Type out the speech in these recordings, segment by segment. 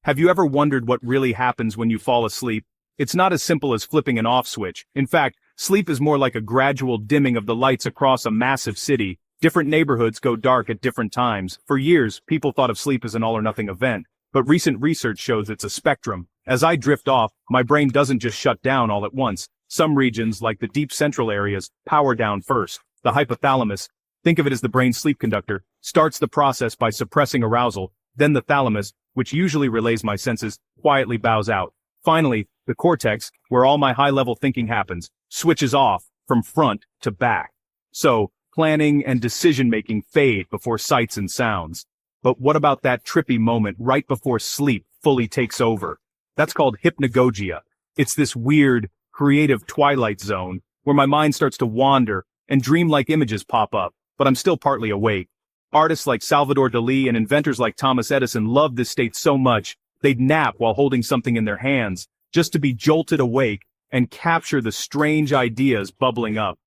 Have you ever wondered what really happens when you fall asleep? It's not as simple as flipping an off switch. In fact, sleep is more like a gradual dimming of the lights across a massive city. Different neighborhoods go dark at different times. For years, people thought of sleep as an all-or-nothing event, but recent research shows it's a spectrum. As I drift off, my brain doesn't just shut down all at once. Some regions, like the deep central areas, power down first. The hypothalamus, think of it as the brain's sleep conductor, starts the process by suppressing arousal. Then the thalamus, which usually relays my senses, quietly bows out. Finally, the cortex, where all my high-level thinking happens, switches off from front to back. So, planning and decision-making fade before sights and sounds. But what about that trippy moment right before sleep fully takes over? That's called hypnagogia. It's this weird, creative twilight zone where my mind starts to wander and dreamlike images pop up, but I'm still partly awake. Artists like Salvador Dali and inventors like Thomas Edison loved this state so much, they'd nap while holding something in their hands, just to be jolted awake and capture the strange ideas bubbling up.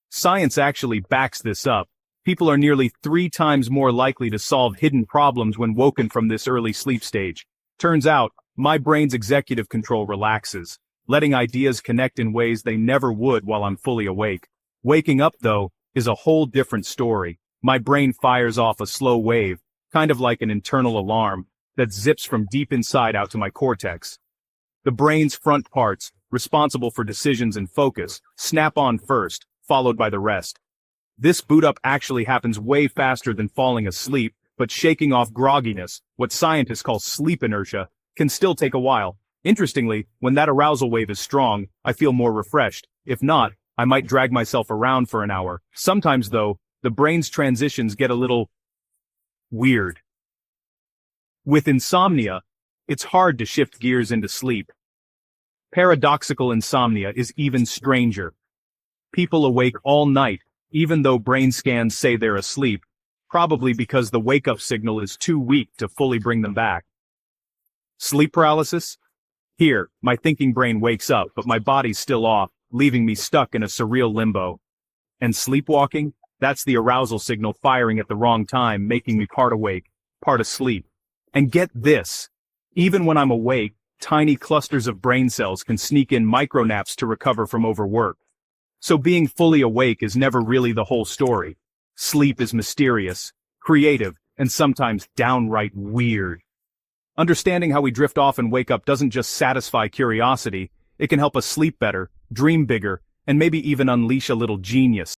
Science actually backs this up. People are nearly 3 times more likely to solve hidden problems when woken from this early sleep stage. Turns out, my brain's executive control relaxes, letting ideas connect in ways they never would while I'm fully awake. Waking up, though, is a whole different story. My brain fires off a slow wave, kind of like an internal alarm, that zips from deep inside out to my cortex. The brain's front parts, responsible for decisions and focus, snap on first, followed by the rest. This boot up actually happens way faster than falling asleep, but shaking off grogginess, what scientists call sleep inertia, can still take a while. Interestingly, when that arousal wave is strong, I feel more refreshed. If not, I might drag myself around for an hour. Sometimes, though, the brain's transitions get a little weird. With insomnia, it's hard to shift gears into sleep. Paradoxical insomnia is even stranger. People awake all night, even though brain scans say they're asleep, probably because the wake-up signal is too weak to fully bring them back. Sleep paralysis? Here, my thinking brain wakes up, but my body's still off, leaving me stuck in a surreal limbo. And sleepwalking? That's the arousal signal firing at the wrong time, making me part awake, part asleep. And get this, even when I'm awake, tiny clusters of brain cells can sneak in micronaps to recover from overwork. So being fully awake is never really the whole story. Sleep is mysterious, creative, and sometimes downright weird. Understanding how we drift off and wake up doesn't just satisfy curiosity, it can help us sleep better, dream bigger, and maybe even unleash a little genius.